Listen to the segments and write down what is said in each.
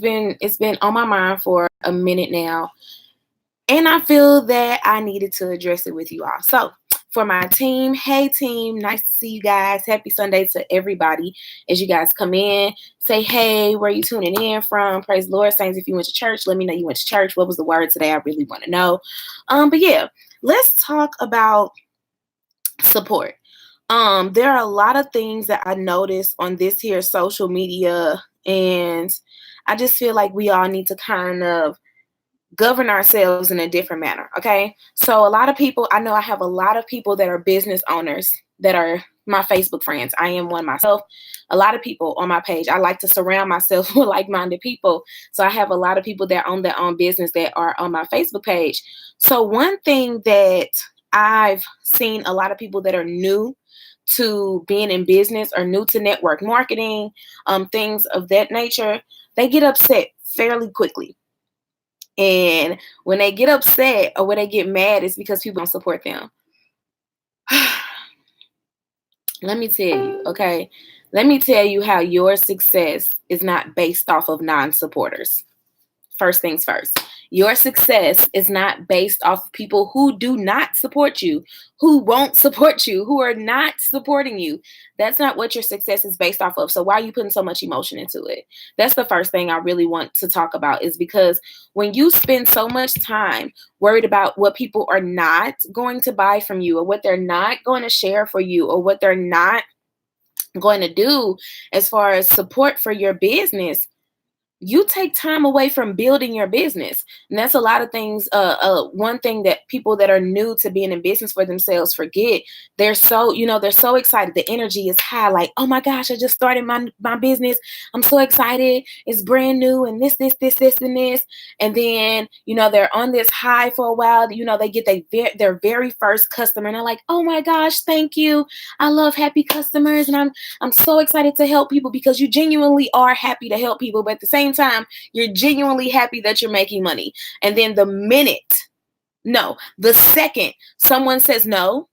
it's been on my mind for a minute now, and I feel that I needed to address it with you all. So, for my team, hey team, nice to see you guys. Happy Sunday to everybody. As you guys come in, say hey, where are you tuning in from? Praise the Lord. Saints, if you went to church, let me know you went to church. What was the word today? I really want to know. But yeah, let's talk about support. There are a lot of things that I noticed on this here social media, and I just feel like we all need to kind of govern ourselves in a different manner. Okay. So a lot of people, I know I have a lot of people that are business owners that are my Facebook friends. I am one myself. A lot of people on my page. I like to surround myself with like-minded people. So I have a lot of people that own their own business that are on my Facebook page. So one thing that I've seen a lot of people that are new to being in business or new to network marketing, things of that nature, they get upset fairly quickly. And when they get upset or when they get mad, it's because people don't support them. Let me tell you, okay? Let me tell you how your success is not based off of non-supporters. First things first. Your success is not based off of people who do not support you, who won't support you, who are not supporting you. That's not what your success is based off of. So why are you putting so much emotion into it? That's the first thing I really want to talk about, is because when you spend so much time worried about what people are not going to buy from you, or what they're not going to share for you, or what they're not going to do as far as support for your business, you take time away from building your business. And that's a lot of things. One thing that people that are new to being in business for themselves forget. They're so excited. The energy is high. Like, oh my gosh, I just started my business. I'm so excited. It's brand new and this, and this. And then, they're on this high for a while. They get their very first customer and they're like, oh my gosh, thank you. I love happy customers. And I'm so excited to help people, because you genuinely are happy to help people. But at the same time, you're genuinely happy that you're making money. And then the second someone says no,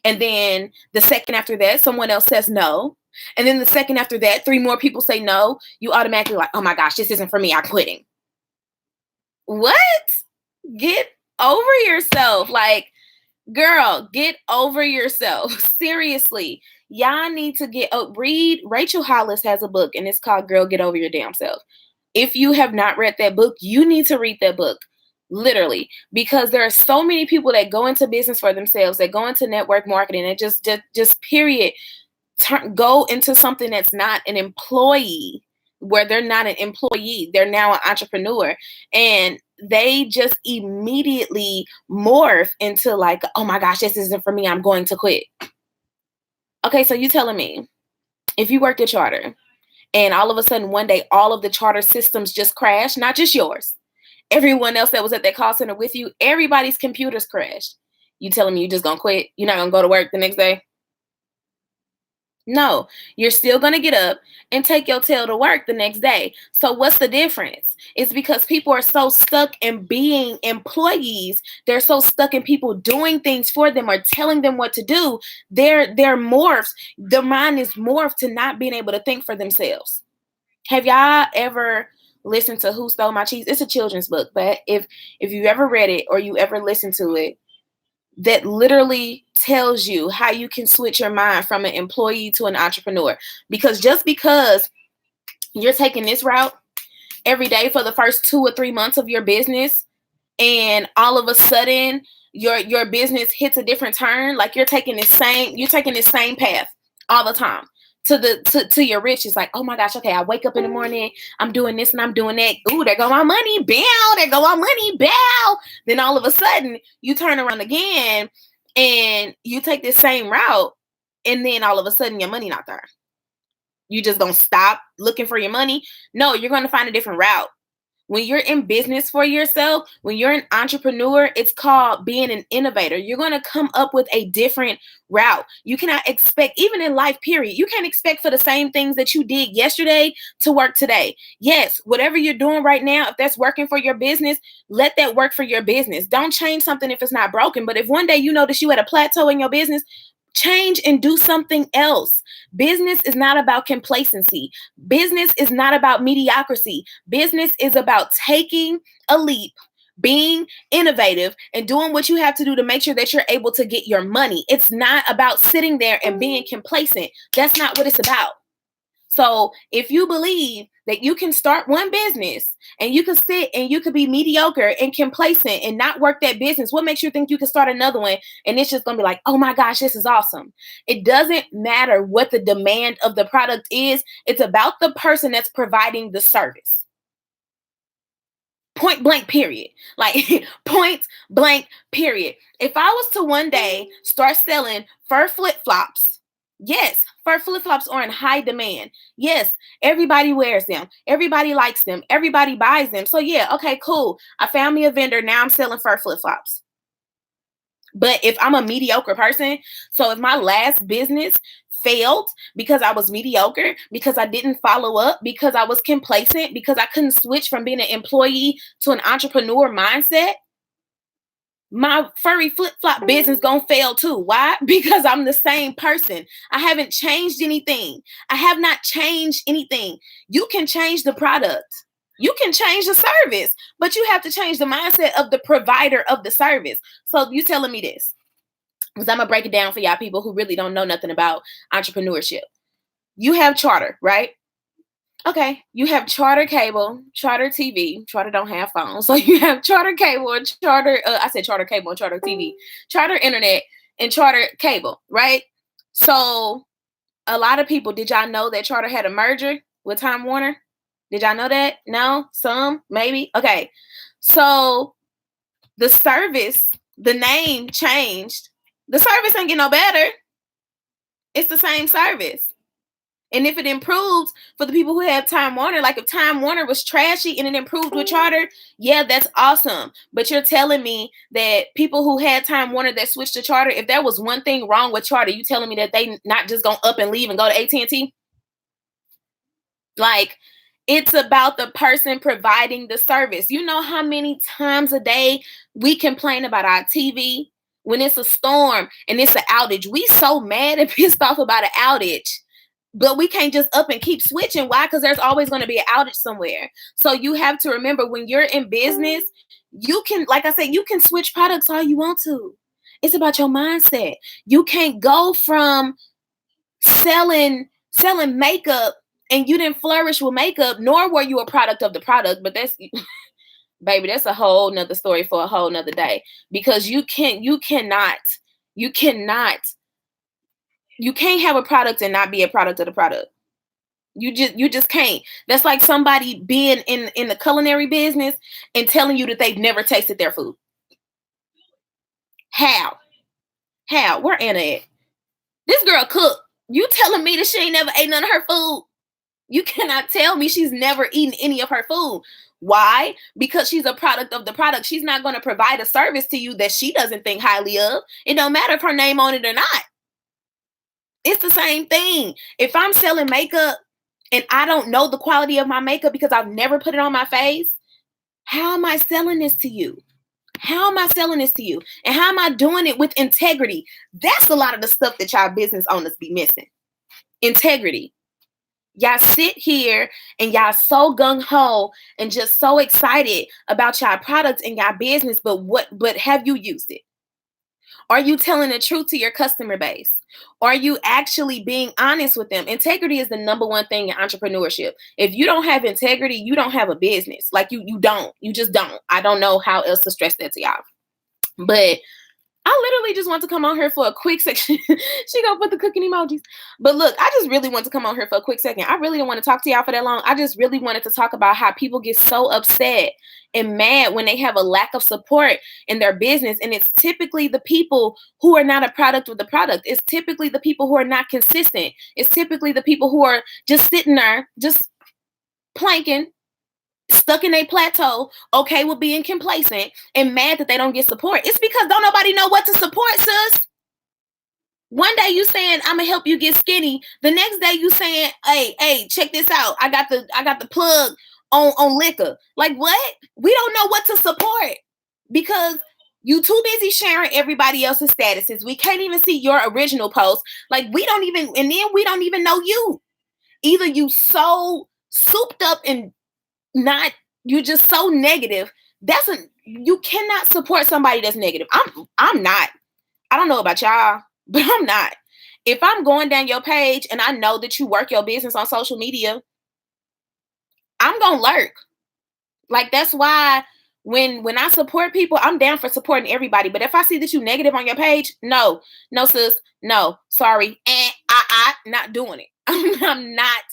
and then the second after that, someone else says no, and then the second after that, 3 more people say no, you automatically like, oh my gosh, this isn't for me, I'm quitting. What? Get over yourself. Like, girl, get over yourself. Seriously. Y'all need to read. Rachel Hollis has a book, and it's called Girl, Get Over Your Damn Self. If you have not read that book, you need to read that book. Literally, because there are so many people that go into business for themselves, that go into network marketing, and just period, go into something that's not an employee, where they're not an employee, they're now an entrepreneur, and they just immediately morph into like, oh my gosh, this isn't for me, I'm going to quit. Okay, so you telling me, if you worked at Charter and all of a sudden one day all of the Charter systems just crashed, not just yours, everyone else that was at that call center with you, everybody's computers crashed, you telling me you just gonna quit? You're not gonna go to work the next day? No, you're still going to get up and take your tail to work the next day. So what's the difference? It's because people are so stuck in being employees. They're so stuck in people doing things for them or telling them what to do. They're morphs. Their mind is morphed to not being able to think for themselves. Have y'all ever listened to Who Stole My Cheese? It's a children's book, but if you ever read it or you ever listened to it, that literally tells you how you can switch your mind from an employee to an entrepreneur. Because just because you're taking this route every day for the first 2 or 3 months of your business, and all of a sudden your business hits a different turn, like you're taking this same path all the time to your riches. Like, oh my gosh, okay, I wake up in the morning, I'm doing this and I'm doing that. Ooh, there go my money, bow, there go my money, bow. Then all of a sudden you turn around again and you take this same route, and then all of a sudden your money not there. You just gonna stop looking for your money? No, you're gonna find a different route. When you're in business for yourself, when you're an entrepreneur, it's called being an innovator. You're going to come up with a different route. You cannot expect, even in life, period, you can't expect for the same things that you did yesterday to work today. Yes, whatever you're doing right now, if that's working for your business, let that work for your business. Don't change something if it's not broken. But if one day you notice you at a plateau in your business, Change and do something else. Business is not about complacency. Business is not about mediocrity. Business is about taking a leap, being innovative, and doing what you have to do to make sure that you're able to get your money. It's not about sitting there and being complacent. That's not what it's about. So if you believe that you can start one business and you can sit and you could be mediocre and complacent and not work that business, what makes you think you can start another one and it's just going to be like, oh my gosh, this is awesome? It doesn't matter what the demand of the product is. It's about the person that's providing the service. Point blank, period. Like point blank, period. If I was to one day start selling fur flip-flops, yes, fur flip-flops are in high demand. Yes, everybody wears them. Everybody likes them. Everybody buys them. So yeah, okay, cool. I found me a vendor. Now I'm selling fur flip-flops. But if I'm a mediocre person, so if my last business failed because I was mediocre, because I didn't follow up, because I was complacent, because I couldn't switch from being an employee to an entrepreneur mindset, my furry flip-flop business gonna fail too. Why? Because I'm the same person. I haven't changed anything. I have not changed anything. You can change the product. You can change the service, but you have to change the mindset of the provider of the service. So you telling me this, because I'm going to break it down for y'all people who really don't know nothing about entrepreneurship. You have Charter, right? Okay, you have Charter Cable, Charter TV. Charter don't have phones. So you have Charter Cable and Charter, I said Charter Cable and Charter TV, Charter Internet and Charter Cable, right? So a lot of people, did y'all know that Charter had a merger with Time Warner? Did y'all know that? No? Some? Maybe? Okay. So the service, the name changed. The service ain't get no better. It's the same service. And if it improves for the people who have Time Warner, like if Time Warner was trashy and it improved with Charter, yeah, that's awesome. But you're telling me that people who had Time Warner that switched to Charter, if there was one thing wrong with Charter, you telling me that they not just gonna up and leave and go to AT&T? Like, it's about the person providing the service. You know how many times a day we complain about our TV when it's a storm and it's an outage? We so mad and pissed off about an outage. But we can't just up and keep switching. Why? Because there's always going to be an outage somewhere. So you have to remember, when you're in business, you can, like I said, you can switch products all you want to. It's about your mindset. You can't go from selling makeup and you didn't flourish with makeup, nor were you a product of the product. But that's, baby, that's a whole nother story for a whole nother day. Because you can't have a product and not be a product of the product. You just can't. That's like somebody being in the culinary business and telling you that they've never tasted their food. How? Where Anna at? This girl cook. You telling me that she ain't never ate none of her food? You cannot tell me she's never eaten any of her food. Why? Because she's a product of the product. She's not going to provide a service to you that she doesn't think highly of. It don't matter if her name on it or not. It's the same thing. If I'm selling makeup and I don't know the quality of my makeup because I've never put it on my face, how am I selling this to you? How am I selling this to you? And how am I doing it with integrity? That's a lot of the stuff that y'all business owners be missing. Integrity. Y'all sit here and y'all so gung-ho and just so excited about y'all products and y'all business, but have you used it? Are you telling the truth to your customer base? Are you actually being honest with them? Integrity is the number one thing in entrepreneurship. If you don't have integrity, you don't have a business. Like you don't. You just don't. I don't know how else to stress that to y'all. But I literally just want to come on here for a quick section. She gonna put the cooking emojis. But look, I just really want to come on here for a quick second. I really don't want to talk to y'all for that long. I just really wanted to talk about how people get so upset and mad when they have a lack of support in their business. And it's typically the people who are not a product of the product. It's typically the people who are not consistent. It's typically the people who are just sitting there, just planking, stuck in a plateau, okay with being complacent and mad that they don't get support. It's because don't nobody know what to support, sis. One day you saying, I'm gonna help you get skinny. The next day you saying, hey, check this out. I got the plug on liquor. Like what? We don't know what to support because You too busy sharing everybody else's statuses. We can't even see your original post. Like we don't even, and then we don't even know you. Either you so souped up and not, you just so negative. You cannot support somebody that's negative. I'm not. I don't know about y'all, but I'm not. If I'm going down your page and I know that you work your business on social media, I'm gonna lurk. Like that's why when I support people, I'm down for supporting everybody. But if I see that you negative on your page, no, sis, no, sorry, I not doing it. I'm not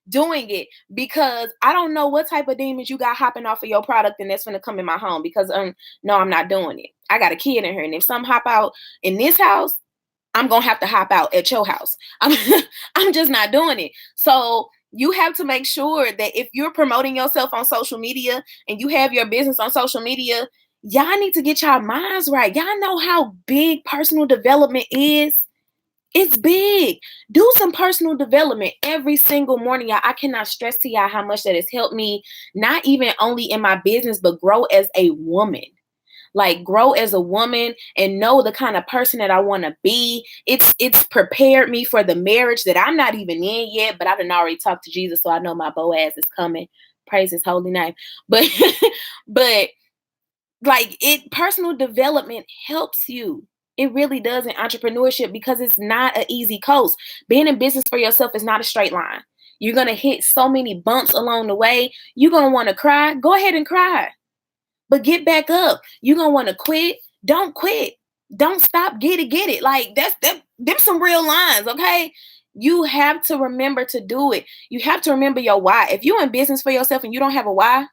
doing it because I don't know what type of demons you got hopping off of your product and that's gonna come in my home because no, I'm not doing it. I got a kid in here, and if some hop out in this house, I'm gonna have to hop out at your house. I'm just not doing it. So you have to make sure that if you're promoting yourself on social media and you have your business on social media, y'all need to get y'all minds right. Y'all know how big personal development is. It's big. Do some personal development every single morning, y'all. I cannot stress to y'all how much that has helped me, not even only in my business, but grow as a woman. Like grow as a woman and know the kind of person that I want to be. It's prepared me for the marriage that I'm not even in yet, but I done already talked to Jesus, so I know my Boaz is coming. Praise his holy name. But but like personal development helps you. It really does in entrepreneurship because it's not an easy coast. Being in business for yourself is not a straight line. You're going to hit so many bumps along the way. You're going to want to cry. Go ahead and cry. But get back up. You're going to want to quit. Don't quit. Don't stop. Get it. Like them some real lines, okay? You have to remember to do it. You have to remember your why. If you're in business for yourself and you don't have a why,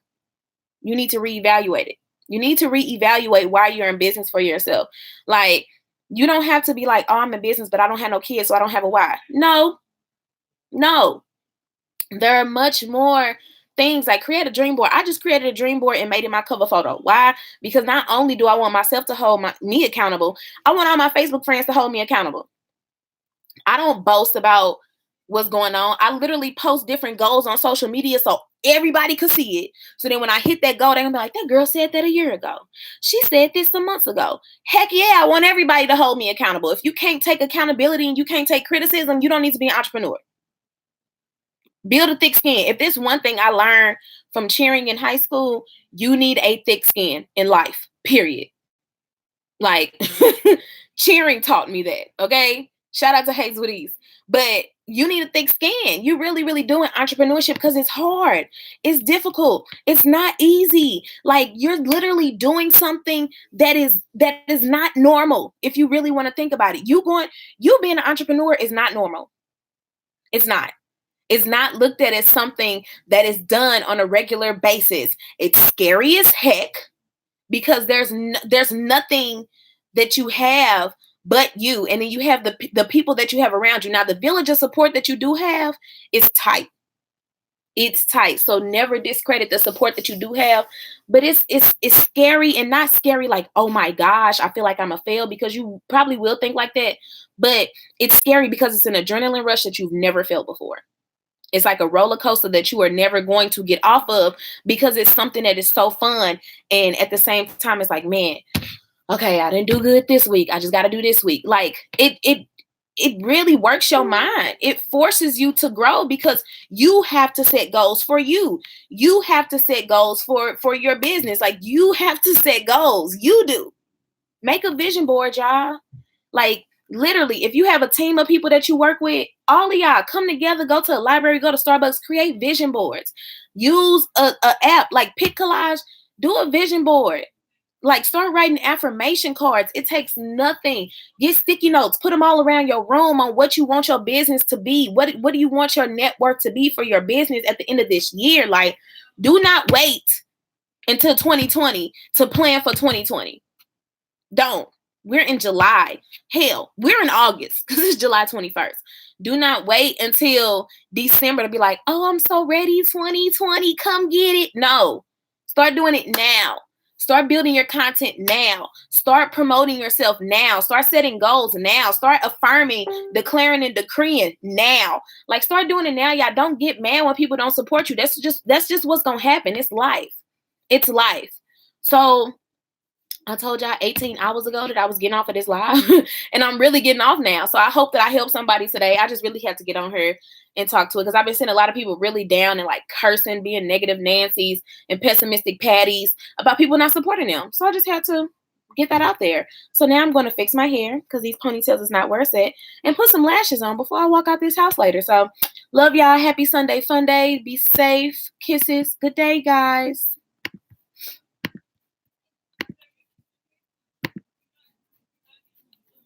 you need to reevaluate it. You need to reevaluate why you're in business for yourself. Like, you don't have to be like, oh, I'm in business, but I don't have no kids, so I don't have a why. No. There are much more things. Like create a dream board. I just created a dream board and made it my cover photo. Why? Because not only do I want myself to hold me accountable, I want all my Facebook friends to hold me accountable. I don't boast about what's going on. I literally post different goals on social media so everybody could see it. So then when I hit that goal, they're gonna be like, that girl said that a year ago. She said this some months ago. Heck yeah, I want everybody to hold me accountable. If you can't take accountability and you can't take criticism, you don't need to be an entrepreneur. Build a thick skin. If there's one thing I learned from cheering in high school, you need a thick skin in life, period. Like cheering taught me that, okay? Shout out to Hayes with Ease. But you need a thick skin. You really, really doing entrepreneurship because it's hard. It's difficult. It's not easy. Like you're literally doing something that is not normal. If you really want to think about it, you being an entrepreneur is not normal. It's not. It's not looked at as something that is done on a regular basis. It's scary as heck because there's nothing that you have but you, and then you have the people that you have around you. Now, the village of support that you do have is tight. It's tight. So never discredit the support that you do have. But it's scary, and not scary like, oh my gosh, I feel like I'm a fail, because you probably will think like that. But it's scary because it's an adrenaline rush that you've never felt before. It's like a roller coaster that you are never going to get off of because it's something that is so fun. And at the same time, it's like, man, okay, I didn't do good this week. I just got to do this week. Like it really works your mind. It forces you to grow because you have to set goals for you. You have to set goals for your business. Like you have to set goals. You do. Make a vision board, y'all. Like literally, if you have a team of people that you work with, all of y'all come together, go to a library, go to Starbucks, create vision boards. Use a app like PicCollage, do a vision board. Like start writing affirmation cards. It takes nothing. Get sticky notes, put them all around your room on what you want your business to be. What do you want your network to be for your business at the end of this year? Like, do not wait until 2020 to plan for 2020. Don't. We're in July. Hell, we're in August because it's July 21st. Do not wait until December to be like, oh, I'm so ready, 2020, come get it. No. Start doing it now. Start building your content now. Start promoting yourself now. Start setting goals now. Start affirming, declaring, and decreeing now. Like, start doing it now, y'all. Don't get mad when people don't support you. That's just what's going to happen. It's life. It's life. So I told y'all 18 hours ago that I was getting off of this live, and I'm really getting off now. So I hope that I help somebody today. I just really had to get on here and talk to it because I've been seeing a lot of people really down and like cursing, being negative Nancy's and pessimistic Patties about people not supporting them. So I just had to get that out there. So now I'm going to fix my hair because these ponytails is not where it's at, and put some lashes on before I walk out this house later. So love y'all. Happy Sunday fun day. Be safe. Kisses. Good day, guys.